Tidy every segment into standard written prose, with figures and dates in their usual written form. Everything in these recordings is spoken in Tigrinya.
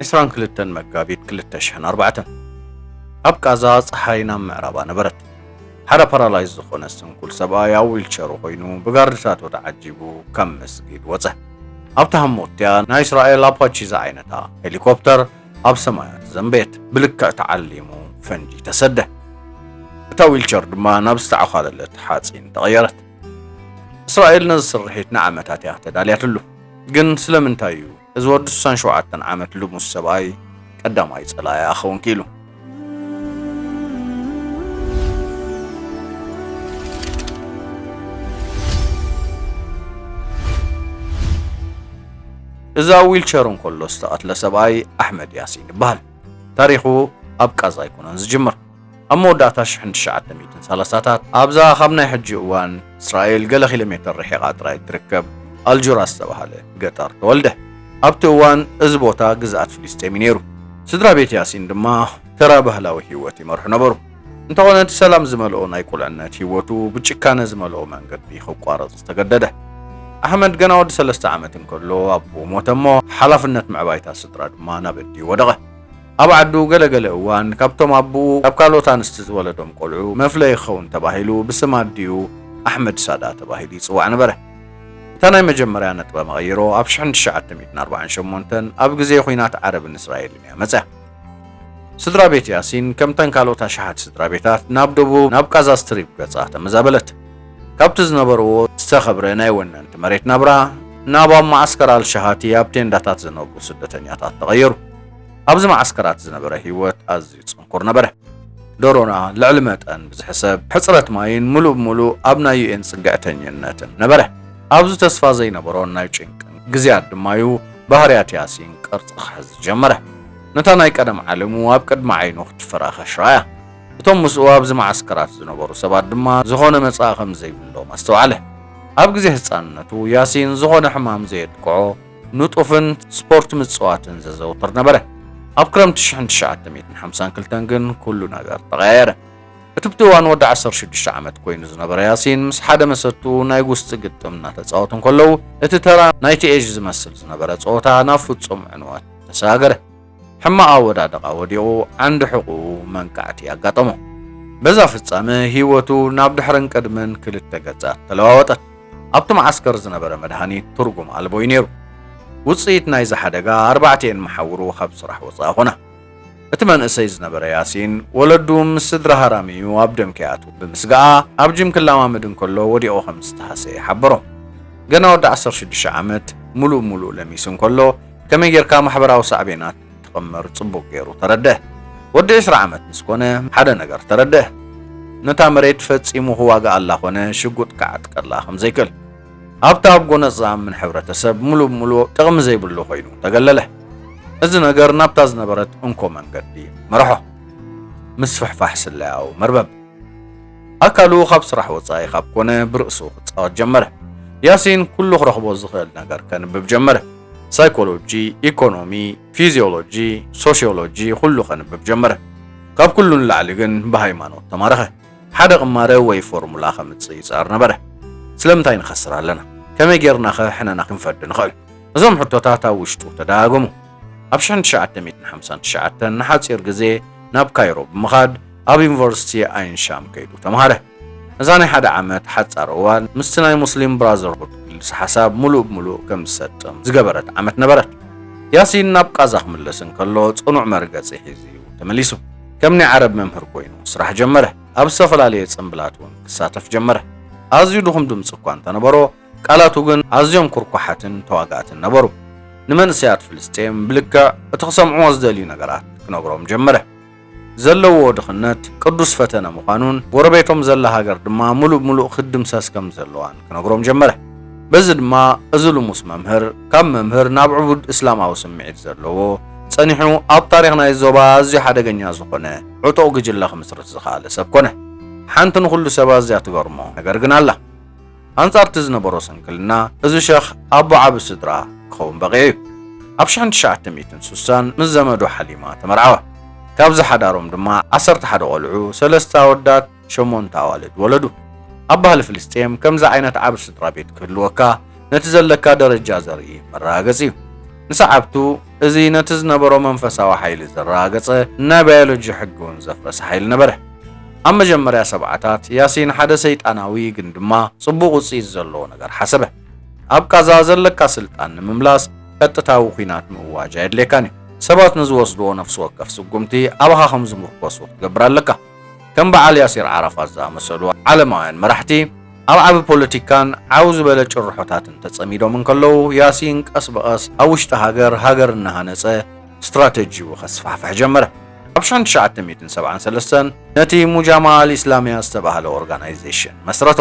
عسران كلتن مقابيت كلتشهن 4 أب قازا صحينا معربا نبرت حدا بارالايز زخونه سنكل سبايا ويلشر خوينو بغاردات وتعجبو كم مسجد وصح أب تهموتيا نا إسرائيل أبغى زعينتا هليكوبتر أب سمايات زنبيت بلكة تعلمو فنجي تسده تا ويلشر دما نبس تعخالت حاتين تغيرت إسرائيل نزل رحيت نعمتات اعتداليات له جن سلمن تايو إزود سان شوعتن عمت له مسباي قدام يصلا يا أخون كيلو إذا ويلشرون كله استقت لسباي أحمد ياسين بهال تاريخه أبقى زايكون زجمر أمو داتاش حند شعات ميتن سالساتات أبزا خبنا حجي وان إسرائيل قل كيلومتر رحيقات راي تركب الجراس تبهاله قطر تولده أبتوان إزبوتا قزات فلسطينيرو سدرا بيت ياسين دما ترى بهلاو هيوتي مرح نبرو انتقلت سلام زملو نايقول عنا هيوتو بتشكان زملو من قد بيخو قارض استقدده أحمد قناود 3 عامات كله أبو موتمو حلفنت مع بايتا سدرا دما نبدي ودغه أبعدو قلقل وان كابتوم أبو أبكالو تانستز ولدهم قلعو مفلي خون تباهيلو بسماديو أحمد سادات تباهيلي صواع نبره تاناي مجمريا نتبا مغيرو أبشحن تشعات 148 أب قزي خوينات عرب إسرائيل مسح سدرا بيت ياسين كم تنكالو تاشحات سدرا بيتات نابدبو نابقازا ستريب قصاة مزابلت كابتز نبرو استخبري نايون انت مريت نبرا نابا معسكر الشهاتي أبتين داتات زنوبو سدتنياتات تغيرو أبز معسكرات زنبره هيوت أزي صنكور نبره دورونا لعلمت أن بزحسب حصرت ماين ملو بملو أبنا يؤن سنقعتن يناتن نبره أبز تصفى زي نبرون نايوشنك قزياد دمايو بهريات ياسين قرص أخز جمره نتانا يقدم علمو أبقد معين وقت فراخ شرايا بتوم مسؤوا أبز معسكرات زنبرو سباد دما زخون مصاخم زي بلو مستوعله أب قزي حصانتو ياسين زخون حمام زيد قعو نطوفن سبورت مصواتن زوتر نبره أبكرم تشحن تشعات 152 جن كله نجار تغير كتبتوان ودع 16 عامات كوين زنبر ياسين مس حدا مسطو نايغوست قدمنا تصاوتن كله اتترى نايتي ايج زمسل زنبر صوتا نافصم عنوات تساغر حما اودا دقا وديو عند حقوق منقعتي اغاطمو بزا فصامه هيوتو ناب دحرن قدمن كلته غصات تلواوطت ابت معسكر زنبر مدهاني ترجم البوينيرو وصيت نايز حدقا 4 محورو خبص رح وصاهنا اتمن اسيز نبر ياسين ولدوم سدر هرامي وابدم كياتو بمسقا ابجم كلاما مدن كله وديو 5 تحسي حبرو قنا ود 16 عامت ملو لميسن كله كما يركا محبراو صعبينات تقمر صبوق غيرو ترده ود 10 عامت مسكونه حدا نجر ترده نتا مريت فصيمو هواغا الله خونه شغوت كعت قلا خمزيكل أبتاب قنصام من حبرتسب ملو تغم زي بلو خينو تقلله إذن أقر نبتاز نبرت أنكو من قدي مرحو مسفح فحس الله أو مربب أكلو خبص رح وصاي خب كونه برأسو خطاوات جمره ياسين كله رخبو زخيل نقر كان بجمره سايكولوجي ايكونومي فيزيولوجي سوشيولوجي كله كان بجمره قاب كلون لعلقن بهايمانو تمارخه حدا غماره وي فورمولا خمتسي صار نبره سلمتاين خسر لنا كما جيرنا حنا نخنفد نخل زوم حطوتاتا وشتو تداغمو ابشان شعات 150 شعات نحاصير غزي ناب كايرو بمخاد اب يونيفرسيتي اين شام كيدو تمهاره ازاني حدا عامت حصر وان مستناي مسلم براذرهود حساب ملو كم سطم زغبرت عامت نبرت ياسين ناب قازخ ملسن كلو صنوع مرغص حيزيو تمليسو كمني عرب ممهر كوينو سراح جمره اب سفلالي صنبلاتون كساتف جمره أزيو دخم دم سكوان تنبرو قالاتو جن أزيوم كركوحاتن تواقاتن نبرو نمن سيات فلسطين بلكا اتخصم عوز دالي نقرات كنقروم جمره زلو ودخنات قدوس فتنا مقانون وربيتهم زلها قرد ما ملو خدم ساسكم زلوان كنقروم جمره بزد ما أزلو موس ممهر كم ممهر نابعبود إسلام أو سمعيت زلو صنيحو أب تاريخنا يزوبا أزي حدا قنيا زخونه عطو قجل خمسرت زخالة سبكونه حانتن كل سبا زيات غرمو نغرغنا الله انصار تزنبرو سنكلنا از شيخ ابو عبد الصدرا خوم بغي ابشان شعت ميتن سوسان من زمدو حليمه تمرعوا كابز حدارهم دما 10 حدا قلعو 3 ودات 8 والد ولدو ابها الفلسطين كم ز عينت عبد الصدرا بيت كلوكا نتزلكا درجه زري مراغسي ንሰዓብቱ እዚ ነቲ ዝነበሮ መንፈሳዊ ሓይሊ ዘረጋገፀ ናይ ባዮሎጂ ሕጊውን ዘፍረሰ ሓይሊ ነበረ። ኣብ መጀመርያ ሰብዓታት ያሲን ሓደ ሰይጣናዊ ግን ድማ ጽቡቕ ውጽኢት ዘለዎ ነገር ሓሰበ። ኣብ ጋዛ ዘለካ ስልጣን ንምምላስ ቀጥታዊ ኩናት ምእዋጅ የድልየካን እዩ። ሰባት ንዝወስድዎ ነፍሲ ወከፍ ስጉምቲ ኣባኻ ከም ዝምርኮሱ ክትገብር ኣለካ። ከም በዓል ያሲር ዓረፋት ዝኣመሰሉ ዓለማውያን መራሕቲ ኣብ ዓቢ ፖለቲካን ዓው ዝበለ ጭርሖታትን ተጸሚዶም እንከለዉ ያሲን ቀስ በቐስ ኣብ ውሽጢ ሃገር እናሃነፀ ስትራቴጂው ከስፋሕፍሕ ጀመረ። ኣብ 1973 ነቲ ሙጃማ አልኢስላሚያ ዝተባህለ ኦርጋናይዜሽን መስረቶ።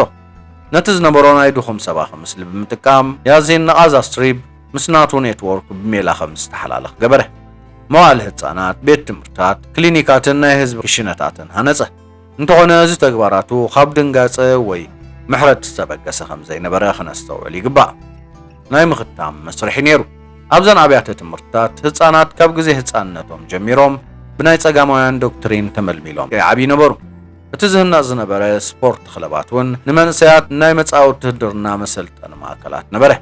ነቲ ዝነበሮ ናይ ድኹም ሰባኺ ምስሊ ብምጥቃም ያሲን ንጋዛ ስትሪፕ ምስ ናቱ ኔትወርክ ብሜላ ከም ዝተሓላለኽ ገበረ። መዋዕለ ህፃናት፣ ቤት ትምህርታት፣ ክሊኒካትን ናይ ህዝቢ ክሽነታትን ሃነፀ። እንተኾነ እዚ ተግባራቱ ካብ ድንጋፀ ወይ ምሕረት ዝተበገሰ ከም ዘይነበረ ክነስተውዕል ይግባእ። ናይ ምኽታም መስርሒ ነይሩ። ኣብዘን ኣብያተ ትምህርትታት ህፃናት ካብ ግዜ ህፃንነቶም ጀሚሮም ብናይ ጸጋማውያን ዶክትሪን ተመልሚሎም ይዓብዩ ነበሩ። እቲ ዝህናፅ ዝነበረ ስፖርት ክለባት እውን ንመንእሰያት ናይ መጻወቲ ውትድርና መሰልጠኒ ማእከላት ነበረ።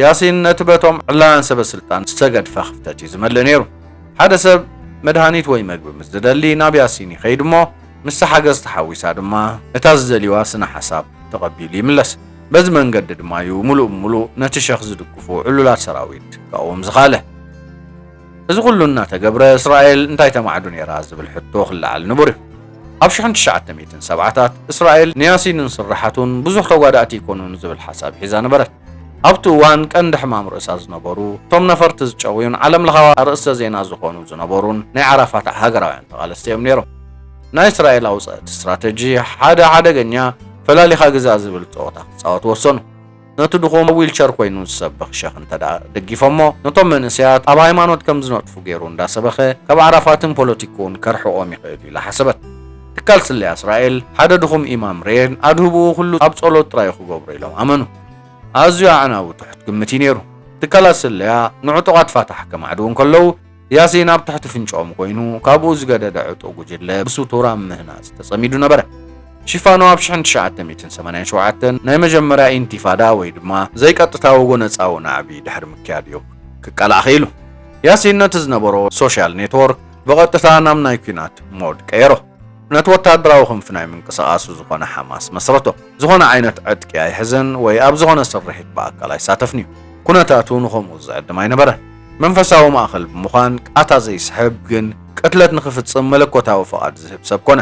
ያሲን ነቲ በቶም ዕላውያን ሰበስልጣን ዝተገድፈ ክፍተት እዩ ዝመልእ ነይሩ። ሓደ ሰብ መድሃኒት ወይ መግቢ ምስ ዝደሊ ናብ ያሲን ይኸይድ እሞ ምስ ሓገዝ ተሓዊሳ ድማ እታ ዝደልዋ ስነ ሓሳብ ተቐቢሉ ይምለስ። በዚ መንገዲ ድማ እዩ ሙሉእ ነቲ ሸኽ ዝድግፉ ዕሉላት ሰራዊት ክቃወም ዝኻለ። እዚ ኩሉ እናተገብረ እስራኤል እንታይ ተማዕዱ ነይራ ዝብል ሕቶ ክለዓል ንቡር እዩ። ኣብ 1970ታት እስራኤል ንያሲንን ስራሓቱን ብዙሕ ተጓዳእቲ ይኮኑን ዝብል ሓሳብ ሒዛ ነበረት። ኣብቲ እዋን ቀንዲ ሕማም ርእሳ ዝነበሩ እቶም ነፈርቲ ዝጨውዩን ዓለም ለኻዊ ኣርእስተ ዜና ዝኾኑ ዝነበሩን ናይ ዓራፋት ሃገራውያን ተቓለስቲ እዮም ነይሮም። ናይ እስራኤል ኣውፅአት ስትራቴጂ ሓደ ሓደገኛ ፈላሊኻ ግዛእ ዝብል ፀወታ ክፃወቱ ወሰኑ። ነቲ ድኹም ዊልቸር ኮይኑ ዝሰብኽ ሸኽ እንተዳ ደጊፎሞ ነቶም መንእሰያት ኣብ ሃይማኖት ከም ዝነጥፉ ገይሩ እንዳሰበኸ ካብ ዓራፋትን ፖለቲኩን ከርሕቖም ይኽእል ኢላ ሓሰበት። ትካል ስለያ እስራኤል ሓደ ድኹም ኢማም ሬን ኣድህብኡ ኩሉ ኣብ ጸሎት ጥራይ ክገብሩ ኢሎም ኣመኑ። ኣዝዩ ኣዕናዊ ትሕት ግምቲ ነይሩ። ትካላት ስለያ ንዕጡቓት ፋታሕ ከማዕድው እንከለዉ ያሲን ኣብ ትሕቲ ፍንጮኦም ኮይኑ ካብኡ ዝገደደ ዕጡቕ ጉጅለ ብሱቱራ ምህናፅ ተጸሚዱ ነበረ። ሽፋኑ ኣብ 1987 ናይ መጀመርያ ኢንቲፋዳ ወይ ድማ ዘይቀጥታዊ ጎነፃዊ ናዕቢ ድሕሪ ምክያድ እዩ ክቀላዕ ኺኢሉ። ያሲን ነቲ ዝነበሮ ሶሻል ኔትወርክ ብቐጥታ ናብ ናይ ኩናት ሞድ ቀይሮ። ነቲ ወታደራዊ ክንፊ ናይ ምንቅስቓሱ ዝኾነ ሓማስ መስረቶ። ዝኾነ ዓይነት ዕጥቂ ኣይሕዝን ወይ ኣብ ዝኾነ ስርሒት በኣካል ኣይሳተፍን እዩ። ኩነታቱ ንኸምኡ ዝዕድም ኣይነበረን። መንፈሳዊ ማእኸል ብምዃን ቃታ ዘይስሕብ ግን ቅትለት ንኽፍጽም መለኮታዊ ፍቓድ ዝህብ ሰብ ኮነ።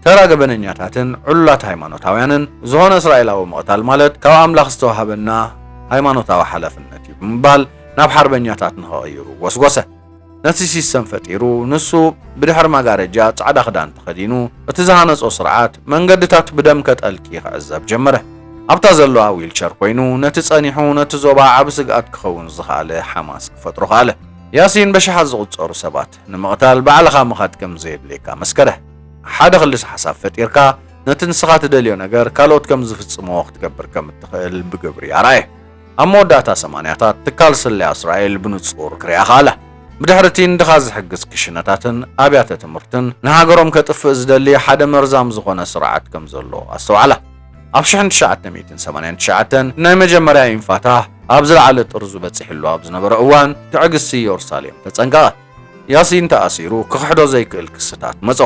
ተራ ገበነኛታትን ዕሉላት ሃይማኖታውያንን ዝኾነ እስራኤላዊ ምቕታል ማለት ካብ ኣምላኽ ዝተዋሃበና ሃይማኖታዊ ሓላፍነት እዩ ብምባል ናብ ሓርበኛታት ንኸቐይሩ ወስወሰ። ነቲ ሲስተም ፈጢሩ ንሱ ብድሕሪ መጋረጃ ጻዕዳ ክዳን ተኸዲኑ እቲ ዝሃነጾ ስርዓት መንገድታት ብደም ከጠልቂ ክዕዘብ ጀመረ። ኣብታ ዘለዋ ዊልቸር ኮይኑ ነቲ ጸኒሑ ነቲ ዞባ ዓብ ስግኣት ክኸውን ዝኽኣለ ሓማስ ክፈጥሩ ኸኣለ። ያሲን በሽሓት ዝቝጸሩ ሰባት ንምቕታል ባዕልኻ ምኻድ ከም ዘየድልየካ መስከረ። ሓደ ክልስ ሓሳብ ፈጢርካ ነቲ ንስኻ ትደልዮ ነገር ካልኦት ከም ዝፍጽምዎ ክትገብር ከም እትኽእል ብግብሪ ኣርኣየ። ኣብ መወዳእታ 80ታት ትካል ስለያ እስራኤል ብንጹር ክርያ ኸኣላ። ብድሕርቲ ንድኻ ዝሕግዝ ክሽነታትን ኣብያተ ትምህርትን ንሃገሮም ከጥፍእ ዝደሊ ሓደ መርዛም ዝኾነ ስርዓት ከም ዘሎ ኣስተውዓላ። ኣብ 1989 ናይ መጀመርያ ኢንፋታሕ ኣብ ዝለዓለ ጥርዙ በፂሕሉ ኣብ ዝነበረ እዋን ትዕግስቲ ኢየሩሳሌም ተጸንቀቐ። ያሲን ተኣሲሩ ክኽሕዶ ዘይክእል ክስታት መጾ።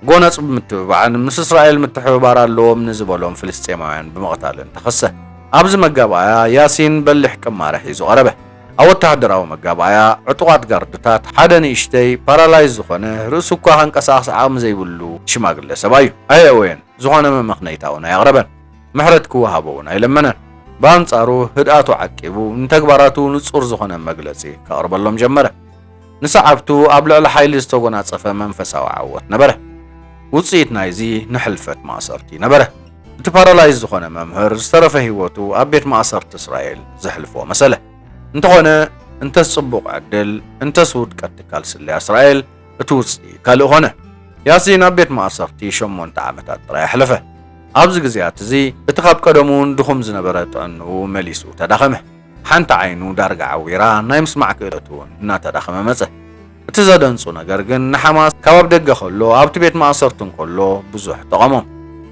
ጎነጽ ብምትብባዕን ምስ እስራኤል ምትሕብባር ኣለዎም ንዝበሎም ፍልስጤማውያን ብምቕታልን ተኸሰ። ኣብዚ መጋባእያ ያሲን በሊሕ ቅማረ ሒዙ ቀረበ። ኣብ ወተሃደራዊ መጋባእያ ዕጡቓት ጋርድታት ሓደ ንእሽተይ ፓራላይዝ ዝኾነ ርእሱ እኳ ከንቀሳቕስ ዓቕሚ ዘይብሉ ሽማግለ ሰብኣይ እዩ። ኣየወየን ዝኾነ መመኽነይታ እውን ኣየቕረበን። ምሕረት ክወሃቦ እውን ኣይለመነን። በኣንጻሩ ህድኣቱ ዓቂቡ ንተግባራቱ ንጹር ዝኾነ መግለጺ ከቕርበሎም ጀመረ። ንሰዓብቱ ኣብ ልዕሊ ሓይሊ ዝተጎናጸፈ መንፈሳዊ ዓወት ነበረ። ውፅኢት ናይዚ ንሕልፈት ማእሰርቲ ነበረ። እቲ ፓራላይዝ ዝኾነ መምህር ዝተረፈ ህይወቱ ኣብ ቤት ማእሰርቲ እስራኤል ዘሕልፎ መሰለ። እንተኾነ እንተስ ጽቡቕ ዕድል እንተስ ውድቀት ትካል ስለያ እስራኤል እቲ ውፅኢት ካልእ ኾነ። ያሲን ኣብ ቤት ማእሰርቲ 8 ዓመታት ጥራይ ኣሕለፈ። ኣብዚ ግዜያት እዚ እቲ ካብ ቀደሙን ድኹም ዝነበረ ጥዕንኡ መሊሱ ተዳኸመ። ሓንቲ ዓይኑ ዳርጋ ዓዊራ ናይ ምስማዕ ክእለቱ እውን እናተዳኸመ መፀ። እቲ ዘደንጹ ነገር ግን ንሓማስ ካብ ኣብ ደገ ከሎ ኣብቲ ቤት ማእሰርቲ እንከሎ ብዙሕ ጠቐሞም።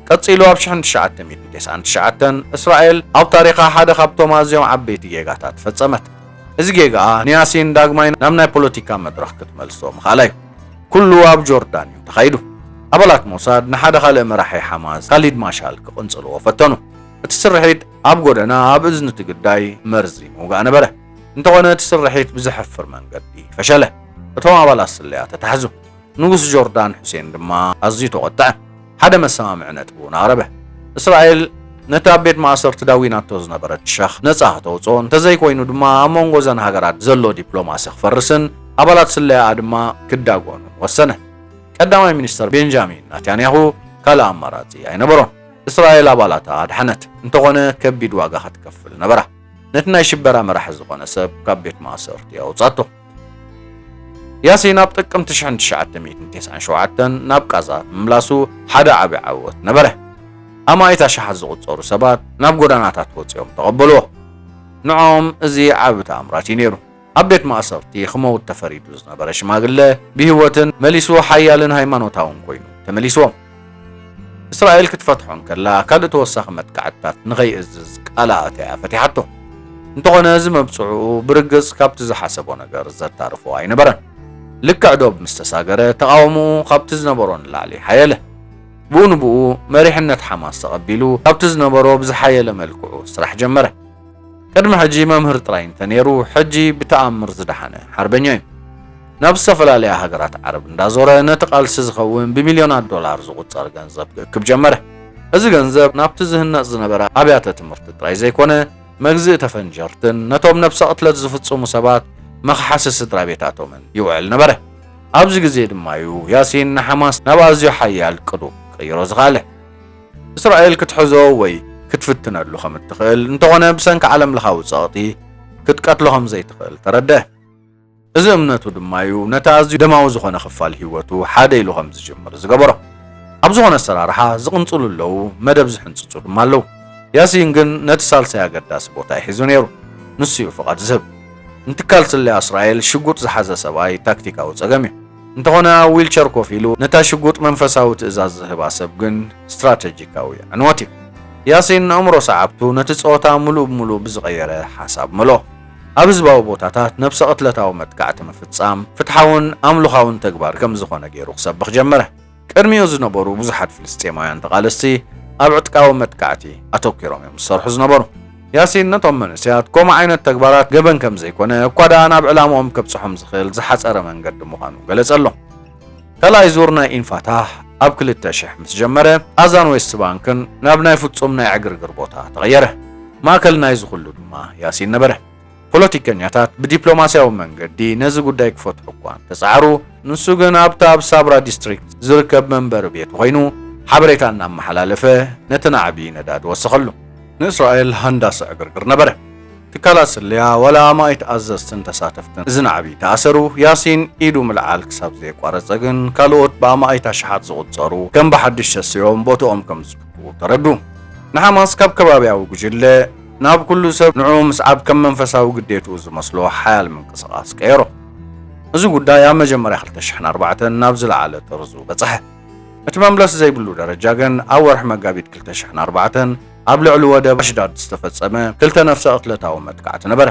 ቀፂሉ ኣብ 1999 እስራኤል ኣብ ታሪኻ ሓደ ካብቶም ኣዝዮም ዓበይቲ ጌጋታት ፈጸመት። እዚ ጌጋ ንያሲን ዳግማይ ናብ ናይ ፖለቲካ መድረኽ ክትመልሶ ምኻላይ ኩሉ ኣብ ጆርዳን እዩ ተኻይዱ ኣባላት ሞሳድ ንሓደ ካልእ መራሒ ሓማስ ካሊድ ማሻል ክቕንጽልዎ ፈተኑ እቲ ስርሒት ኣብ ጎደና ኣብ እዝኒ ትግዳይ መርዚ ምውጋእ ነበረ እንተኾነ እቲ ስርሒት ብዝሕፍር መንገዲ ፈሸለ እቶም ኣባላት ስለያ ተታሕዙ ንጉስ ጆርዳን ሁሴን ድማ ኣዝዩ ተቆጥዐ ሓደ መሰማምዕ ነጥቡ ናረበ እስራኤል ነታ ቤት ማእሰርቲ ዳዊናቶ ዝነበረት ሸኽ ነፃ ተውፅኦ እንተዘይኮይኑ ድማ ኣብ መንጎ ዘን ሃገራት ዘሎ ዲፕሎማሲ ክፈርስን ኣባላት ስለያ ድማ ክዳጎኑ ወሰነ ቀዳማይ ሚኒስተር ቤንጃሚን ናታንያሁ ካልእ ኣማራፂ ኣይነበሮን እስራኤል ኣባላታ ኣድሓነት እንተኾነ ከቢድ ዋጋ ክትከፍል ነበራ ነቲ ናይ ሽበራ መራሒ ዝኾነ ሰብ ካብ ቤት ማእሰርቲ ኣውፃቶ ያሲን ኣብ ጥቅምቲ 1997 ናብ ቃዛ ምምላሱ ሓደ ዓብይ ዓወት ነበረ ኣማይታ ሸሓት ዝቁፀሩ ሰባት ናብ ጎዳናታት ወፂኦም ተቐበልዎ ንዖም እዚ ዓብይ ተኣምራት እዩ ነይሩ ኣብ ቤት ማእሰርቲ ክመውት ተፈሪዱ ዝነበረ ሽማግለ ብህይወትን መሊሱ ሓያልን ሃይማኖታውን ኮይኑ ተመሊስዎም እስራኤል ክትፈትሖን ከላ ካልእ ተወሳኺ መጥቃዕትታት ንኸይእዝዝ ቃላእትያ ፈቲሓቶ እንተኾነ እዚ መብፅዑ ብርግፅ ካብቲ ዝሓሰቦ ነገር ዘታርፎ ኣይነበረን ልክዕ ዶብ ምስ ተሳገረ ተቃውምኡ ካብቲ ዝነበሮ ንላዕሊ ሓየለ ብኡ ንብኡ መሪሕነት ሓማስ ተቐቢሉ ካብቲ ዝነበሮ ብዝሓየለ መልክዑ ስራሕ ጀመረ ቅድሚ ሕጂ መምህር ጥራይ እንተነይሩ ሕጂ ብተኣምር ዝደሓነ ሓርበኛ እዩ ናብ ዝተፈላለያ ሃገራት ዓረብ እንዳዞረ ነቲ ቃልሲ ዝኸውን ብሚልዮናት ዶላር ዝቁፀር ገንዘብ ክእክብ ጀመረ እዚ ገንዘብ ናብቲ ዝህነፅ ዝነበረ ኣብያተ ትምህርቲ ጥራይ ዘይኮነ መግዝእ ተፈንጀርትን ነቶም ነብሰ ቅትለት ዝፍፅሙ ሰባት መኽሓሲ ስድራ ቤታቶምን ይውዕል ነበረ ኣብዚ ግዜ ድማ እዩ ያሲን ንሓማስ ናብ ኣዝዩ ሓያል ቅዱ ቀይሮ ዝኻለ እስራኤል ክትሕዞ ወይ ክትፍትነሉ ከም እትኽእል እንተኾነ ብሰንኪ ዓለም ለኻዊ ፀቕጢ ክትቀትሎ ከም ዘይትኽእል ተረድአ እዚ እምነቱ ድማ እዩ ነቲ ኣዝዩ ደማዊ ዝኾነ ክፋል ህይወቱ ሓደ ኢሉ ከም ዝጅምር ዝገበሮ ኣብ ዝኾነ ኣሰራርሓ ዝቕንፅሉ ኣለዉ መደብ ዝሕንፅፁ ድማ ኣለዉ ያሲን ግን ነቲ ሳልሳይ ኣገዳሲ ቦታ ይሒዙ ነይሩ ንሱ እዩ ፍቓድ ዝህብ እንትካል ስለያ እስራኤል ሽጉጥ ዝሓዘ ሰብኣይ ታክቲካዊ ፀገም እዩ እንተኾነ ዊልቸር ኮፍ ኢሉ ነታ ሽጉጥ መንፈሳዊ ትእዛዝ ዝህባ ሰብ ግን ስትራቴጂካዊ ዕንወት እዩ ያሲን ንእምሮ ሰዓብቱ ነቲ ፀወታ ሙሉእ ብሙሉእ ብዝቐየረ ሓሳብ መልኦ ኣብ ህዝባዊ ቦታታት ነብሰ ቅትለታዊ መጥቃዕቲ ምፍፃም ፍትሓውን ኣምልኻውን ተግባር ከም ዝኾነ ገይሩ ክሰብኽ ጀመረ ቅድሚኡ ዝነበሩ ብዙሓት ፍልስጤማውያን ተቓለስቲ ኣብ ዕጥቃዊ መጥቃዕቲ ኣተኪሮም እዮም ዝሰርሑ ዝነበሩ ያሲን ነቶም መንእስያት ከምኡ ዓይነት ተግባራት ገበን ከም ዘይኮነ እኳ ደኣ ናብ ዕላምኦም ከብፅሖም ዝኽእል ዝሓፀረ መንገዲ ምዃኑ ገለጸሎ ካልኣይ ዙር ናይ ኢንፋታህ ኣብ 2000 ምስ ጀመረ ኣዛን ዌስት ባንክን ናብ ናይ ፍጹም ናይ ዕግርግር ቦታ ተቐየረ ማእከል ናይ ዝኹሉ ድማ ያሲን ነበረ ፖለቲከኛታት ብዲፕሎማስያዊ መንገዲ ነዚ ጉዳይ ክፈትሑ እኳ ተጻዕሩ ንሱ ግን ኣብታ ኣብ ሳብራ ዲስትሪክት ዝርከብ መንበሪ ቤት ኮይኑ ሓበሬታ እናመሓላለፈ ነቲ ናዕቢ ነዳድ ወሰኸሉ ንእስራኤል ሃንዳስ ዕግርግር ነበረ ትካላት ስለያ ወላ ማይት ኣዘዝትን ተሳተፍትን እዚ ናዕቢ ተኣሰሩ ያሲን ኢዱ ምልዓል ክሳብ ዘይቋረፀ ግን ካልኦት ብኣማይታ ሸሓት ዝቁፀሩ ከም ብሓድሽ ተስዮም ቦትኦም ከም ዝፍትዉ ተረዱ ንሓማስ ካብ ከባቢያዊ ጉጅለ ናብ ኩሉ ሰብ ንዑ ምስዓብ ከም መንፈሳዊ ግዴትኡ ዝመስሎ ሓያል ምንቅስቓስ ቀይሮ እዚ ጉዳይ ኣብ መጀመርያ 2004 ናብ ዝለዓለ ጥርዙ በፅሐ እቲ መምለስ ዘይብሉ ደረጃ ግን ኣብ ወርሒ መጋቢት 2004 ኣብ ልዕሊ ወደብ ኣሽዳድ ዝተፈጸመ ክልተ ነፍሰ ቅትለታዊ መጥቃዕቲ ነበረ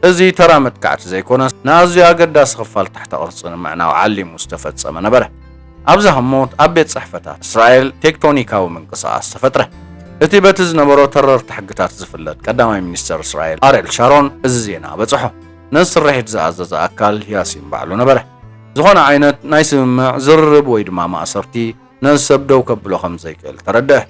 እዚ ተራ መጥቃዕቲ ዘይኮነ ንኣዝዩ ኣገዳሲ ክፋል ታሕተ ቅርፂ ንምዕናው ዓሊሙ ዝተፈጸመ ነበረ ኣብዚ ህሞት ኣብ ቤት ፅሕፈታት እስራኤል ቴክቶኒካዊ ምንቅስቓስ ተፈጥረ እቲ በቲ ዝነበሮ ተረርቲ ሕግታት ዝፍለጥ ቀዳማይ ሚኒስተር እስራኤል ኣርኤል ሻሮን እዚ ዜና በፅሖ ነዚ ስርሒት ዝኣዘዘ ኣካል ያሲን ባዕሉ ነበረ ዝኾነ ዓይነት ናይ ስምምዕ ዝርርብ ወይ ድማ ማእሰርቲ ነዚ ሰብ ደው ከብሎ ከም ዘይክእል ተረድአ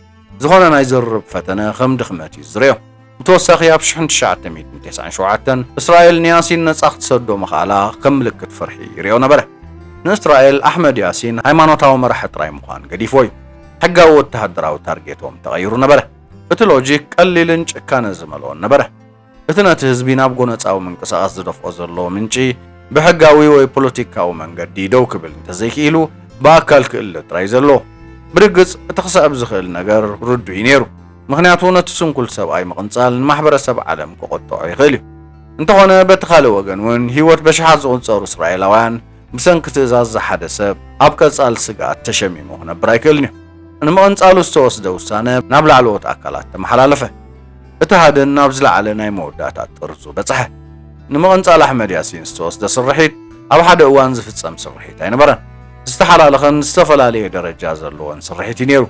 ዝኾነ ናይ ዝርርብ ፈተነ ከም ድኽመት እዩ ዝርዮ ብተወሳኺ ኣብ 1997 እስራኤል ንያሲን ነፃ ክትሰዶ ምኽኣላ ከም ምልክት ፍርሒ ይርዮ ነበረ ንእስራኤል ኣሕመድ ያሲን ሃይማኖታዊ መራሒ ጥራይ ምዃን ገዲፎ እዩ ሕጋዊ ወተሃደራዊ ታርጌቶም ተቐይሩ ነበረ እቲ ሎጂክ ቀሊልን ጭካነ ዝመልኦን ነበረ እቲ ነቲ ህዝቢ ናብ ጎነፃዊ ምንቅስቓስ ዝደፍኦ ዘሎ ምንጪ ብሕጋዊ ወይ ፖለቲካዊ መንገዲ ደው ክብል እንተዘይክኢሉ ብኣካል ክእለ ጥራይ ዘሎ ብርግፅ እቲ ክስዕብ ዝኽእል ነገር ርዱይ ነይሩ ምክንያቱ ነቲ ስንኩል ሰብኣይ ምቕንፃል ንማሕበረሰብ ዓለም ክቆጥዖ ይኽእል እዩ እንተኾነ በቲ ካልእ ወገን እውን ህይወት በሽሓት ዝቁፀሩ እስራኤላውያን ብሰንኪ ትእዛዝ ዝሓደ ሰብ ኣብ ቀፃል ስጋኣት ተሸሚሙ ክነብር ኣይክእልን እዩ ንምቕንፃሉ ዝተወስደ ውሳነ ናብ ላዕለዎት ኣካላት ተመሓላለፈ እቲ ሃድን ናብ ዝለዓለ ናይ መወዳእታ ጥርዙ በፅሐ ንምቕንጻል ኣሕመድ ያሲን ዝተወስደ ስርሒት ኣብ ሓደ እዋን ዝፍጸም ስርሒት ኣይነበረን። ዝተሓላለኸን ዝተፈላለየ ደረጃ ዘለዎን ስርሒት እዩ ነይሩ።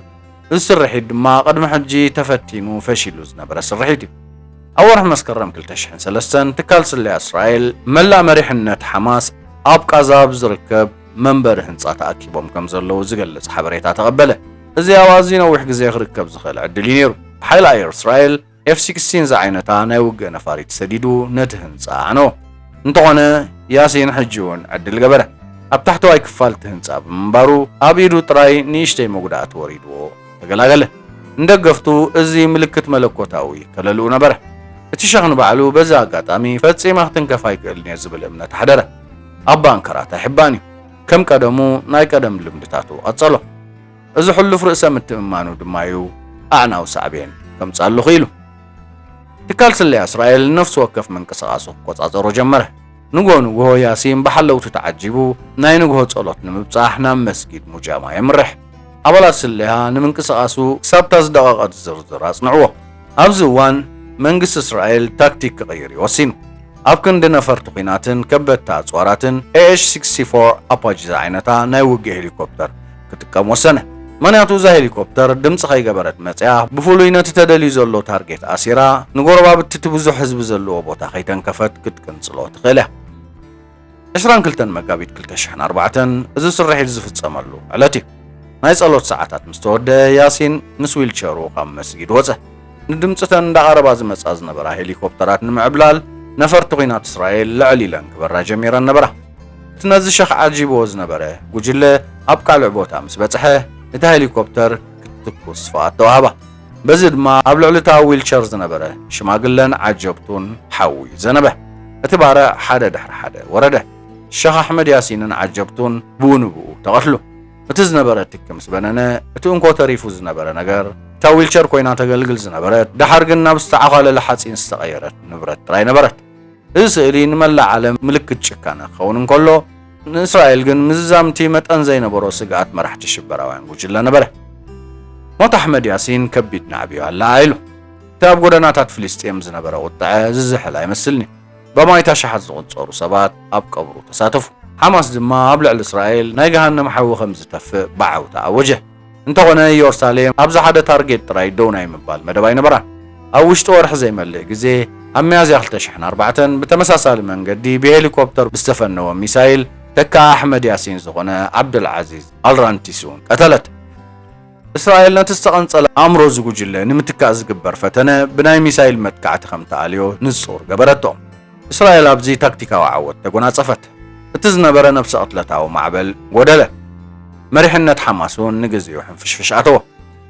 እዚ ስርሒት ድማ ቅድሚ ሕጂ ተፈቲኑ ፈሺሉ ዝነበረ ስርሒት እዩ። ኣብ ወርሒ መስከረም 2003 ትካል ስለላ እስራኤል መላእ መሪሕነት ሓማስ ኣብ ቃዛ ዝርከብ መንበሪ ህንጻ ተኣኪቦም ከም ዘለዉ ዝገልጽ ሓበሬታ ተቐበለ። እዚ ኣብ ኣዝዩ ነዊሕ ግዜ ክርከብ ዝኽእል ዕድል እዩ ነይሩ። ሓይሊ ኣየር እስራኤል F-16 ዝዓይነታ ናይ ውግእ ነፋሪት ሰዲዱ ነቲ ህንጻ ዓነዎ። እንተኾነ ያሲን ሕጂ እውን ዕድል ገበረ። ኣብ ታሕተዋይ ክፋል እቲ ህንጻ ብምንባሩ ኣብ ኢዱ ጥራይ ንእሽተይ መጉዳእቲ ወሪድዎ ተገላገለ። እንደገፍቱ እዚ ምልክት መለኮታዊ ከለልኡ ነበረ። እቲ ሸኽ ንባዕሉ በዛ ኣጋጣሚ ፈጺመ ክትንከፍ ኣይክእልን እየ ዝብል እምነት ሓደረ። ኣብ ባንከራት ኣይሕባን እዩ። ከም ቀደሙ ናይ ቀደም ልምድታቱ ቀጸሎ። እዚ ሕሉፍ ርእሰ ምትእምማኑ ድማ እዩ ኣዕናው ሳዕቤን ከምጻሉ ኽኢሉ። ትካል ስለላ እስራኤል ነፍሲ ወከፍ ምንቅስቓሱ ክቆጻጸሮ ጀመረ። ንጎ ንግሆ ያሲን ብሓለውቱ ተዓጂቡ ናይ ንግሆ ጸሎት ንምብጻሕ ናብ መስጊድ ሙጃማ የምርሕ። ኣባላት ስለላ ንምንቅስቓሱ ክሳብታ ዝደቐቐት ዝርዝር ኣጽንዕዎ። ኣብዚ እዋን መንግስቲ እስራኤል ታክቲክ ክቕይር ይወሲኑ። ኣብ ክንዲ ነፈርቲ ኲናትን ከበድቲ ኣጽዋራትን AH-64 ኣፓቺ ዝዓይነታ ናይ ውግእ ሄሊኮፕተር ክጥቀም ወሰነ። ምክንያቱ እዛ ሄሊኮፕተር ድምፂ ከይገበረት መፅያ ብፍሉይ ነቲ ተደልዩ ዘሎ ታርጌት ኣሲራ ንጎረባብቲ እቲ ብዙሕ ህዝቢ ዘለዎ ቦታ ከይተንከፈት ክትቅንፅሎ ትኽእል እያ። 22 መጋቢት 2004 እዚ ስርሒት ዝፍጸመሉ ዕለት እዩ። ናይ ጸሎት ሰዓታት ምስ ተወድአ ያሲን ምስ ዊልቸሩ ካብ መስጊድ ወፀ። ንድምፅተን እንዳቐረባ ዝመፃ ዝነበራ ሄሊኮፕተራት ንምዕብላል ነፈርቲ ኲናት እስራኤል ልዕል ኢለን ክበራ ጀሚረን ነበራ። እቲ ነዚ ሸኽ ዓጂብዎ ዝነበረ ጉጅለ ኣብ ካልዕ ቦታ ምስ በፅሐ እቲ ሄሊኮፕተር ክትትኩስ ፍቓድ ተዋህባ። በዚ ድማ ኣብ ልዕሊ እታ ዊልቸር ዝነበረ ሽማግለን ዓጀብቱን ሓዊ ዘነበ። እቲ ባርዕ ሓደ ድሕሪ ሓደ ወረደ። ሸኽ ኣሕመድ ያሲንን ዓጀብቱን ብውንብኡ ተቐትሉ። እቲ ዝነበረ ትኪ ምስ በነነ እቲ እንኮ ተሪፉ ዝነበረ ነገር እታ ዊልቸር ኮይና ተገልግል ዝነበረት ድሓር ግን ናብ ዝተዓኻለለ ሓፂን ዝተቐየረት ንብረት ጥራይ ነበረት። እዚ ስእሊ ንመላእ ዓለም ምልክት ጭካነ ክኸውን እንከሎ ንእስራኤል ግን ምዝዛምቲ መጠን ዘይነበሮ ስግኣት መራሕቲ ሽበራውያን ጉጅለ ነበረ። ሞት ኣሕመድ ያሲን ከቢድ ናዕብዩ ኣላ ኢሉ እቲ ኣብ ጎደናታት ፍልስጤም ዝነበረ ቁጥዐ ዝዝሕል ኣይመስልኒ። በማይታ ሸሓት ዝቑፀሩ ሰባት ኣብ ቀብሩ ተሳተፉ። ሓማስ ድማ ኣብ ልዕሊ እስራኤል ናይ ገሃነም ሓዊ ከም ዝተፍእ ብዓውታ ኣወጀ። እንተኾነ ኢየሩሳሌም ኣብዛ ሓደ ታርጌት ጥራይ ደው ናይ ምባል መደብ ኣይነበራን። ኣብ ውሽጢ ወርሒ ዘይመልእ ግዜ ኣብ ሚያዝያ 2004 ብተመሳሳሊ መንገዲ ብሄሊኮፕተር ብዝተፈነወ ሚሳይል ተካ ኣሕመድ ያሲን ዝኾነ ዓብድልዓዚዝ ኣልራንቲሱን ቀተለት። እስራኤል ነቲ ዝተቐንጸለ ኣእምሮ ዝጉጅለ ንምትካእ ዝግበር ፈተነ ብናይ ሚሳይል መጥቃዕቲ ከም ተኣልዮ ንጹር ገበረቶም። እስራኤል ኣብዚ ታክቲካዊ ዓወት ተጎናጸፈት። እቲ ዝነበረ ነብሲ ቅትለታዊ ማዕበል ጎደለ። መሪሕነት ሓማስ እውን ንግዚኡ ሕንፍሽፍሽ ኣተዎ።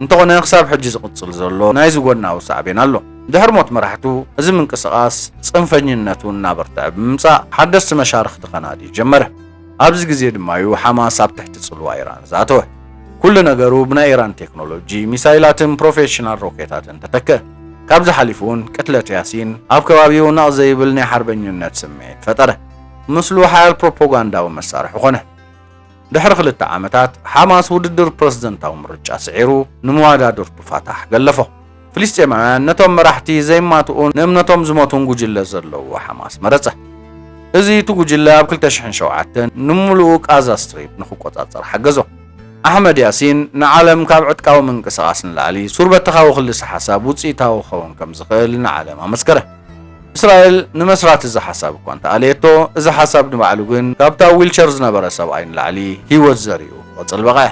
እንተኾነ ክሳብ ሕጂ ዝቕጽል ዘሎ ናይ ዝጎናዊ ሳዕቤን ኣሎ። ድሕሪ ሞት መራሕቱ እዚ ምንቅስቓስ ጽንፈኝነቱን እናበርትዐ ብምምጻእ ሓደስቲ መሻርክቲ ኸናዲ ጀመረ። ኣብዚ ግዜ ድማ እዩ ሓማስ ኣብ ትሕቲ ጽልዋ ኢራን ዝኣተወ። ኩሉ ነገሩ ብናይ ኢራን ቴክኖሎጂ ሚሳይላትን ፕሮፌሽናል ሮኬታትን ተተክአ። ካብዚ ሓሊፉ እውን ቅትለት ያሲን ኣብ ከባቢኡ ናቕ ዘይብል ናይ ሓርበኝነት ስምዒት ፈጠረ። ምስሉ ሓያል ፕሮፓጋንዳዊ መሳርሒ ኾነ። ድሕሪ 2 ዓመታት ሓማስ ውድድር ፕረዚደንታዊ ምርጫ ስዒሩ ንምዋዳድር ብፋታሕ ገለፎ። ፍልስጤማውያን ነቶም መራሕቲ ዘይማትኡን ንእምነቶም ዝሞቱን ጉጅለ ዘለዎ ሓማስ መረፀ። እዚ እቲ ጉጅለ ኣብ 2007 ንምሉኡ ቃዛ ስትሪፕ ንኽቆጻጸር ሓገዞ። ኣሕመድ ያሲን ንዓለም ካብ ዕጥቃዊ ምንቅስቓስ ንላዕሊ ሱርበተኻዊ ክልሲ ሓሳብ ውፅኢታዊ ክኸውን ከም ዝኽእል ንዓለም ኣመስከረ። እስራኤል ንመስራት እዚ ሓሳብ እኳ እንተኣልየቶ እዚ ሓሳብ ንባዕሉ ግን ካብታ ዊልቸር ዝነበረ ሰብኣይ ንላዕሊ ሂወት ዘርዩ ቅፅል በቓየ።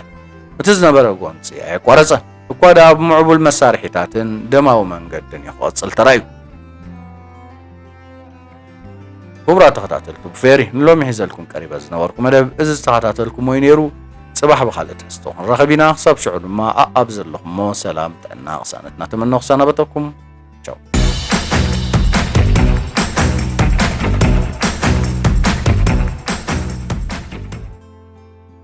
እቲ ዝነበረ ጎንፂ ኣይቋረፀን እኳ ዳ ብምዕቡል መሳርሒታትን ደማዊ መንገድን ይቕፅል ተራእዩ። ክቡራት ተኸታተልቲ ብፌሪ ንሎሚ ሒዘልኩም ቀሪበ ዝነበርኩ መደብ እዚ ዝተኸታተልኩሞ እዩ ነይሩ። ጽባሕ ብኻልእ ትሕዝቶ ክንረኸብ ኢና። ክሳብ ሽዑ ድማ ኣብ ዘለኹሞ ሰላም ጥዕና ቅሳነትና ተመነኹ ሰናበተኩም ቻው።